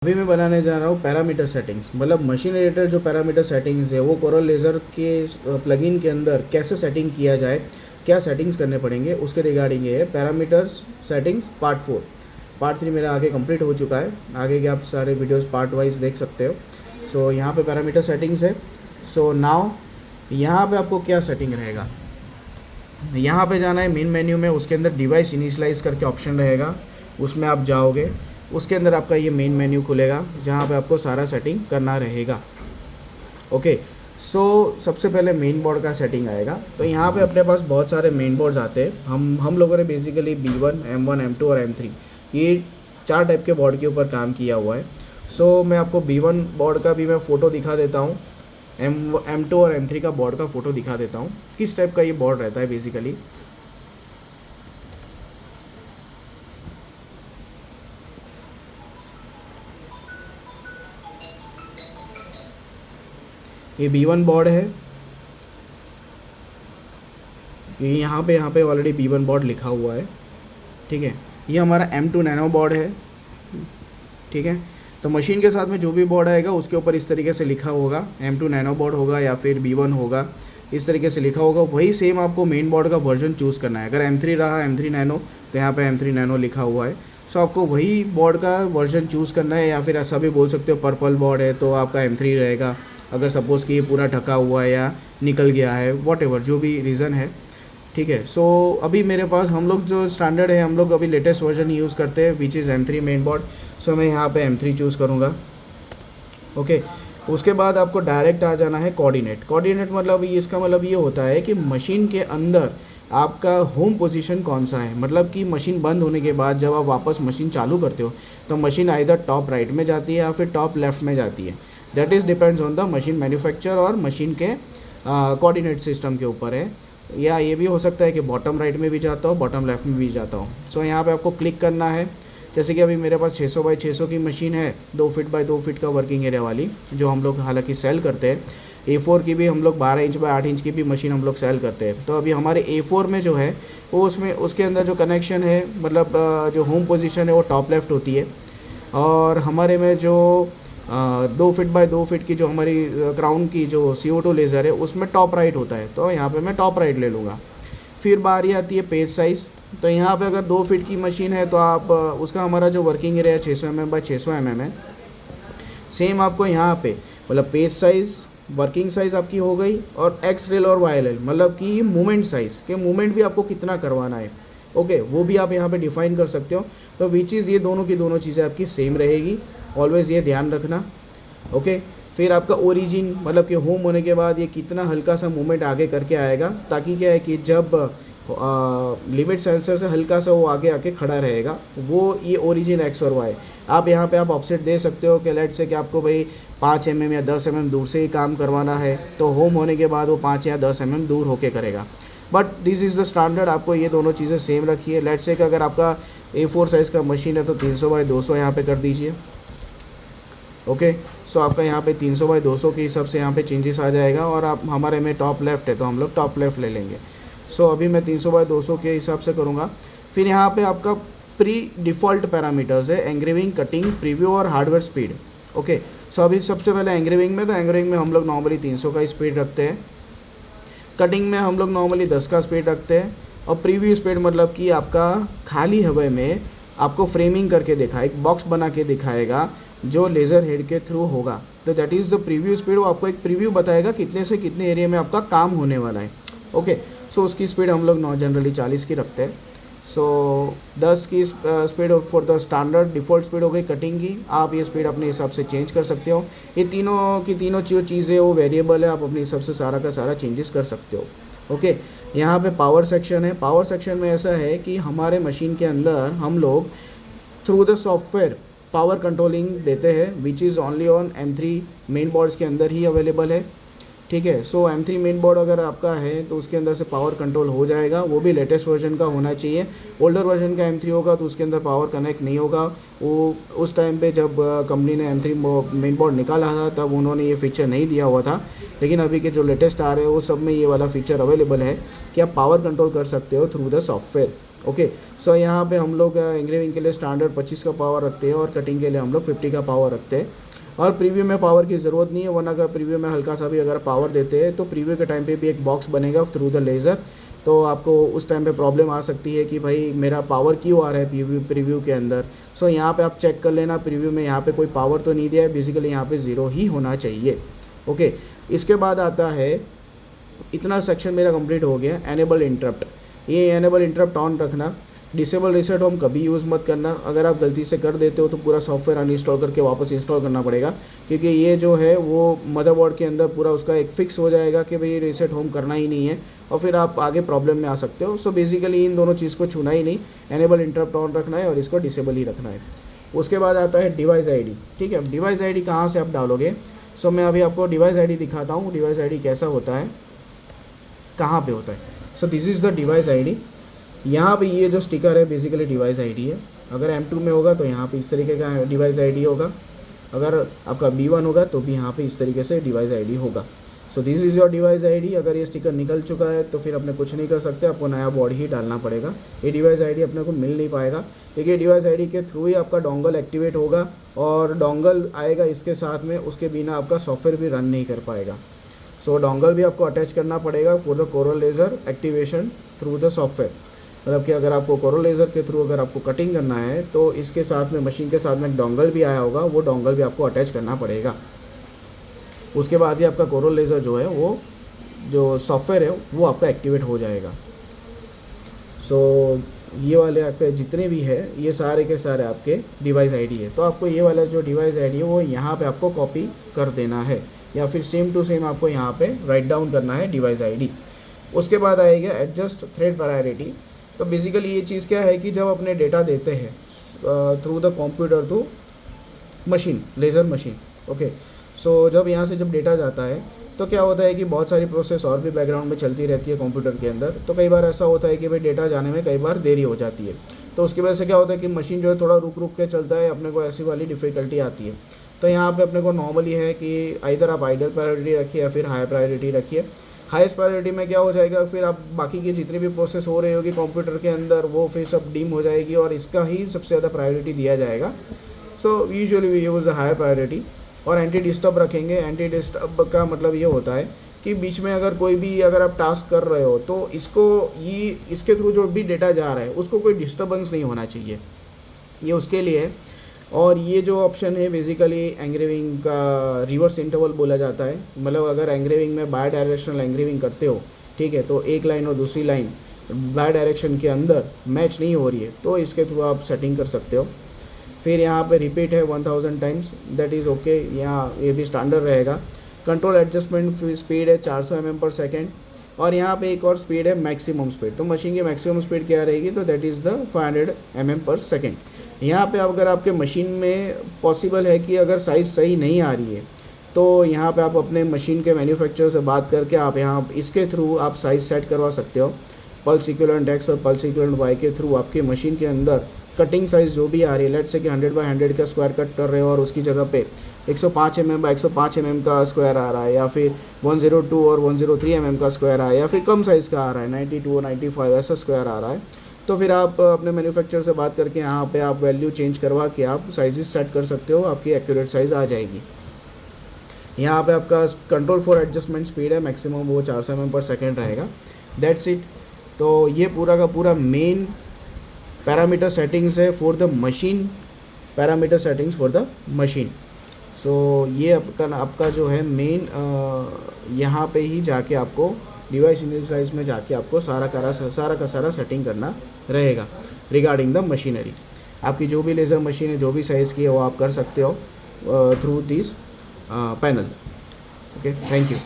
अभी मैं बनाने जा रहा हूँ पैरामीटर सेटिंग्स, मतलब मशीन रिलेटेड जो पैरामीटर सेटिंग्स है वो कोरल लेज़र के प्लगइन के अंदर कैसे सेटिंग किया जाए, क्या सेटिंग्स करने पड़ेंगे उसके रिगार्डिंग ये है पैरामीटर्स सेटिंग्स पार्ट 3 मेरा आगे कंप्लीट हो चुका है। आगे के आप सारे वीडियोस पार्ट वाइज देख सकते हो। सो यहाँ पे पैरामीटर सेटिंग्स है। सो नाउ यहाँ पे आपको क्या सेटिंग रहेगा, यहाँ पे जाना है मेन मेन्यू में, उसके अंदर डिवाइस इनिशियलाइज करके ऑप्शन रहेगा, उसमें आप जाओगे, उसके अंदर आपका ये मेन मेन्यू खुलेगा जहाँ पे आपको सारा सेटिंग करना रहेगा। ओके, सो सबसे पहले मेन बोर्ड का सेटिंग आएगा। तो यहाँ पे अपने पास बहुत सारे मेन बोर्ड्स आते हैं। हम लोगों ने बेसिकली B1, M1, M2 और M3 ये 4 टाइप के बोर्ड के ऊपर काम किया हुआ है। सो मैं आपको B1 बोर्ड का भी मैं फ़ोटो दिखा देता हूँ, M2 और M3 का बोर्ड का फ़ोटो दिखा देता हूँ किस टाइप का ये बोर्ड रहता है बेसिकली। ये B1 बोर्ड है, ये यहाँ पे ऑलरेडी B1 बोर्ड लिखा हुआ है। ठीक है, ये हमारा M2 नैनो बोर्ड है। ठीक है, तो मशीन के साथ में जो भी बोर्ड आएगा उसके ऊपर इस तरीके से लिखा होगा, M2 नैनो बोर्ड होगा या फिर B1 होगा, इस तरीके से लिखा होगा। वही सेम आपको मेन बोर्ड का वर्जन चूज़ करना है। अगर M3 रहा M3 नैनो तो यहाँ पे M3 नैनो लिखा हुआ है। सो आपको वही बोर्ड का वर्जन चूज़ करना है, या फिर ऐसा भी बोल सकते हो पर्पल बोर्ड है तो आपका M3 रहेगा। अगर सपोज़ कि ये पूरा ढका हुआ है या निकल गया है, वॉटेवर जो भी रीज़न है। ठीक है, सो अभी मेरे पास हम लोग जो स्टैंडर्ड है, हम लोग अभी लेटेस्ट वर्जन यूज़ करते हैं which is M3 main board. So मैं यहाँ पे M3 चूज़ करूँगा। ओके, उसके बाद आपको डायरेक्ट आ जाना है कोऑर्डिनेट मतलब इसका मतलब ये होता है कि मशीन के अंदर आपका होम पोजीशन कौन सा है। मतलब कि मशीन बंद होने के बाद जब आप वापस मशीन चालू करते हो तो मशीन आइदर टॉप राइट में जाती है या फिर टॉप लेफ़्ट में जाती है। That is depends on the machine manufacture और मशीन के कोऑर्डिनेट सिस्टम के ऊपर है। या ये भी हो सकता है कि बॉटम राइट में भी जाता हो, बॉटम लेफ़्ट में भी जाता हो। सो यहाँ पे आपको क्लिक करना है। जैसे कि अभी मेरे पास 600 बाई 600 की मशीन है, 2 फीट बाई 2 फीट का वर्किंग एरिया वाली, जो हम लोग हालांकि सेल करते हैं। A4 की भी हम लोग 12 इंच बाई 8 इंच की भी मशीन हम लोग सेल करते हैं। तो अभी हमारे A4 में जो है वो उसमें उसके अंदर जो कनेक्शन है, मतलब जो होम पोजीशन है वो टॉप लेफ़्ट होती है। और हमारे में जो 2 फीट बाई 2 फीट की जो हमारी क्राउन की जो CO2 लेज़र है उसमें टॉप राइट होता है। तो यहाँ पे मैं टॉप राइट ले लूँगा। फिर बारी आती है पेज साइज़। तो यहाँ पे अगर 2 फीट की मशीन है तो आप उसका हमारा जो working area 600 mm by 600 mm है। सेम आपको यहाँ पे मतलब पेज साइज़, वर्किंग साइज़ आपकी हो गई, और एक्स रेल और वाई रेल मतलब कि मूवमेंट साइज़ के मूवमेंट भी आपको कितना करवाना है। ओके, वो भी आप यहाँ पे डिफ़ाइन कर सकते हो। तो विच इज़ ये दोनों की दोनों चीज़ें आपकी सेम रहेगी, ऑलवेज़ ये ध्यान रखना। ओके, फिर आपका ओरिजिन मतलब कि होम होने के बाद ये कितना हल्का सा मूवमेंट आगे करके आएगा, ताकि क्या है कि जब लिमिट सेंसर से हल्का सा वो आगे आके खड़ा रहेगा, वो ये ओरिजिन एक्स और वाई। आप यहाँ पे आप ऑफसेट दे सकते हो कि लेट से कि आपको भाई 5 mm या 10 mm दूर से ही काम करवाना है, तो होम होने के बाद वो 5 या 10 mm दूर होके करेगा। But this is the standard, आपको ये दोनों चीज़ें सेम रखिए। लेट से कि अगर आपका A4 साइज़ का मशीन है तो 300 बाई 200 यहाँ पे कर दीजिए। ओके, सो आपका यहाँ पे 300 बाई 200 के हिसाब से यहाँ पे चेंजेस आ जाएगा। और आप हमारे में टॉप लेफ़्ट है तो हम लोग टॉप लेफ़्ट ले लेंगे। सो अभी मैं 300 बाई 200 के हिसाब से करूँगा। फिर यहाँ पे आपका प्री डिफ़ॉल्ट पैरामीटर्स है, एंग्रेविंग, कटिंग, प्रीव्यू और हार्डवेयर स्पीड। ओके, सो अभी सबसे पहले एंग्रेविंग में, तो एंग्रेविंग में हम लोग नॉर्मली 300 का स्पीड रखते हैं। कटिंग में हम लोग नॉर्मली 10 का स्पीड रखते हैं। और प्रीव्यू स्पीड मतलब कि आपका खाली हवा में आपको फ्रेमिंग करके दिखा, एक बॉक्स बना के दिखाएगा जो लेज़र हेड के थ्रू होगा। तो that is the preview speed. वो आपको एक प्रीव्यू बताएगा कितने से कितने एरिया में आपका काम होने वाला है। ओके, सो उसकी स्पीड हम लोग जनरली 40 की रखते हैं। सो 10 की speed for the standard default speed हो गई कटिंग की। आप ये स्पीड अपने हिसाब से चेंज कर सकते हो। ये तीनों की तीनों जो चीज़ें वो वेरिएबल है, आप अपने हिसाब से सारा का सारा चेंजेस कर सकते हो। ओके, यहाँ पे पावर सेक्शन है। पावर सेक्शन में ऐसा है कि हमारे मशीन के अंदर हम लोग through the software power controlling देते हैं, which is only on M3 main boards के अंदर ही अवेलेबल है। ठीक है, सो M3 मेन बोर्ड अगर आपका है तो उसके अंदर से पावर कंट्रोल हो जाएगा। वो भी लेटेस्ट वर्जन का होना चाहिए। ओल्डर वर्जन का M3 होगा तो उसके अंदर पावर कनेक्ट नहीं होगा। वो उस टाइम पे जब कंपनी ने M3 मेन बोर्ड निकाला था तब उन्होंने ये फीचर नहीं दिया हुआ था। लेकिन अभी के जो लेटेस्ट आ रहे हैं वो सब में ये वाला फीचर अवेलेबल है कि आप पावर कंट्रोल कर सकते हो थ्रू द सॉफ्टवेयर। ओके, सो यहाँ पे हम लोग एंग्रेविंग के लिए स्टैंडर्ड 25 का पावर रखते हैं और कटिंग के लिए हम लोग 50 का पावर रखते हैं। और प्रीव्यू में पावर की ज़रूरत नहीं है, वरना अगर प्रीव्यू में हल्का सा भी अगर पावर देते हैं तो प्रीव्यू के टाइम पे भी एक बॉक्स बनेगा थ्रू द लेज़र, तो आपको उस टाइम पे प्रॉब्लम आ सकती है कि भाई मेरा पावर क्यों आ रहा है प्रीव्यू के अंदर। सो यहाँ पे आप चेक कर लेना प्रीव्यू में यहाँ पे कोई पावर तो नहीं दिया है, बेसिकली यहाँ पे 0 ही होना चाहिए। ओके, इसके बाद आता है, इतना सेक्शन मेरा कंप्लीट हो गया, एनेबल इंटरप्ट। ये एनेबल इंटरप्ट ऑन रखना। डिसेबल रीसेट होम कभी यूज़ मत करना, अगर आप गलती से कर देते हो तो पूरा सॉफ्टवेयर अनइंस्टॉल करके वापस इंस्टॉल करना पड़ेगा, क्योंकि ये जो है वो मदरबोर्ड के अंदर पूरा उसका एक फिक्स हो जाएगा कि भाई रीसेट होम करना ही नहीं है, और फिर आप आगे प्रॉब्लम में आ सकते हो। सो बेसिकली इन दोनों चीज़ को छूना ही नहीं, एनेबल इंटरप्ट ऑन रखना है और इसको डिसेबल ही रखना है। उसके बाद आता है डिवाइस आईडी। ठीक है, अब डिवाइस आईडी कहाँ से आप डालोगे? सो मैं अभी आपको डिवाइस आईडी दिखाता हूँ, डिवाइस आईडी कैसा होता है, कहाँ पे होता है। So this is the device ID. यहाँ पे ये जो स्टिकर है बेसिकली डिवाइस आईडी है। अगर M2 में होगा तो यहाँ पे इस तरीके का डिवाइस आईडी होगा, अगर आपका B1 होगा तो भी यहाँ पे इस तरीके से डिवाइस आईडी होगा। So this is your device ID. अगर ये स्टिकर निकल चुका है तो फिर अपने कुछ नहीं कर सकते, आपको नया बोर्ड ही डालना पड़ेगा। ये डिवाइस आईडी अपने को मिल नहीं पाएगा, क्योंकि डिवाइस आईडी के थ्रू ही आपका डोंगल एक्टिवेट होगा, और डोंगल आएगा इसके साथ में, उसके बिना आपका सॉफ्टवेयर भी रन नहीं कर पाएगा। सो डोंगल भी आपको अटैच करना पड़ेगा for the coral laser activation through the software. मतलब कि अगर आपको कोरल लेज़र के थ्रू अगर आपको कटिंग करना है तो इसके साथ में, मशीन के साथ में एक डोंगल भी आया होगा, वो डोंगल भी आपको अटैच करना पड़ेगा। उसके बाद ही आपका कोरल लेज़र जो है, वो जो सॉफ्टवेयर है वो आपका एक्टिवेट हो जाएगा। सो ये वाले आपके जितने भी है ये सारे के सारे आपके डिवाइस आईडी है। तो आपको ये वाला जो डिवाइस आईडी है वो यहाँ पे आपको कॉपी कर देना है, या फिर सेम टू सेम आपको यहाँ पे राइट डाउन करना है डिवाइस आईडी। उसके बाद आएगा एडजस्ट थ्रेड प्रायोरिटी। तो बेसिकली ये चीज़ क्या है कि जब अपने डेटा देते हैं through the computer to machine, laser machine, okay, so जब यहाँ से जब डेटा जाता है तो क्या होता है कि बहुत सारी प्रोसेस और भी बैकग्राउंड में चलती रहती है कंप्यूटर के अंदर। तो कई बार ऐसा होता है कि भाई डेटा जाने में कई बार देरी हो जाती है, तो उसकी वजह से क्या होता है कि मशीन जो है थोड़ा रुक रुक के चलता है, अपने को ऐसी वाली डिफ़िकल्टी आती है। तो यहाँ पे अपने को नॉर्मली है कि आइदर आप आइडल प्रायोरिटी रखिए या फिर हाई प्रायोरिटी रखिए। हाईएस्ट प्रायोरिटी में क्या हो जाएगा, फिर आप बाकी की जितनी भी प्रोसेस हो रही होगी कंप्यूटर के अंदर वो फिर सब डीम हो जाएगी और इसका ही सबसे ज़्यादा प्रायोरिटी दिया जाएगा। So usually we use the higher priority. और एंटी डिस्टर्ब रखेंगे। एंटी डिस्टर्ब का मतलब ये होता है कि बीच में अगर कोई भी अगर आप टास्क कर रहे हो तो इसके थ्रू जो भी डेटा जा रहा है उसको कोई डिस्टर्बेंस नहीं होना चाहिए, ये उसके लिए है। और ये जो ऑप्शन है बेसिकली एंग्रेविंग का रिवर्स इंटरवल बोला जाता है। मतलब अगर एंग्रेविंग में बाय डायरेक्शनल एंग्रेविंग करते हो, ठीक है, तो एक लाइन और दूसरी लाइन बाय डायरेक्शन के अंदर मैच नहीं हो रही है तो इसके थ्रू आप सेटिंग कर सकते हो। फिर यहाँ पे रिपीट है 1000 टाइम्स, दैट इज़ ओके, यहाँ ये भी स्टैंडर्ड रहेगा। कंट्रोल एडजस्टमेंट स्पीड है 400 mm/s, और यहाँ पे एक और स्पीड है मैक्सिमम स्पीड। तो मशीन की मैक्सिमम स्पीड क्या रहेगी, तो दैट इज़ द 500 mm/s। यहाँ पे अगर आपके मशीन में पॉसिबल है कि अगर साइज़ सही नहीं आ रही है तो यहाँ पे आप अपने मशीन के मैन्युफैक्चरर से बात करके आप यहाँ इसके थ्रू आप साइज़ सेट करवा सकते हो। पल्स इक्विवेलेंट एक्स और पल्स इक्विवेलेंट वाई के थ्रू आपके मशीन के अंदर कटिंग साइज़ जो भी आ रही है, लेट्स से कि 100x100 का स्क्वायर कट कर रहे हो और उसकी जगह पे 105 mm बाय 105 mm का स्क्वायर आ रहा है, या फिर 102 और 103 mm का स्क्वायर आ रहा है, या फिर कम साइज़ का आ रहा है 92 और 95 ऐसा स्क्वायर आ रहा है, तो फिर आप अपने मैन्युफैक्चरर से बात करके यहाँ पे आप वैल्यू चेंज करवा के आप साइजेस सेट कर सकते हो, आपकी एक्यूरेट साइज़ आ जाएगी। यहाँ पे आपका कंट्रोल फॉर एडजस्टमेंट स्पीड है मैक्सिमम, वो 400 mm/s रहेगा। That's it. तो ये पूरा का पूरा मेन पैरामीटर सेटिंग्स है for the machine, parameter settings for the machine. So ये आपका जो है मेन यहाँ पे ही जाके आपको डिवाइस इनिशियलाइज में जाके आपको सारा का सारा सेटिंग करना रहेगा रिगार्डिंग द मशीनरी। आपकी जो भी लेज़र मशीन है, जो भी साइज़ की है, वो आप कर सकते हो through this panel. Okay, thank you.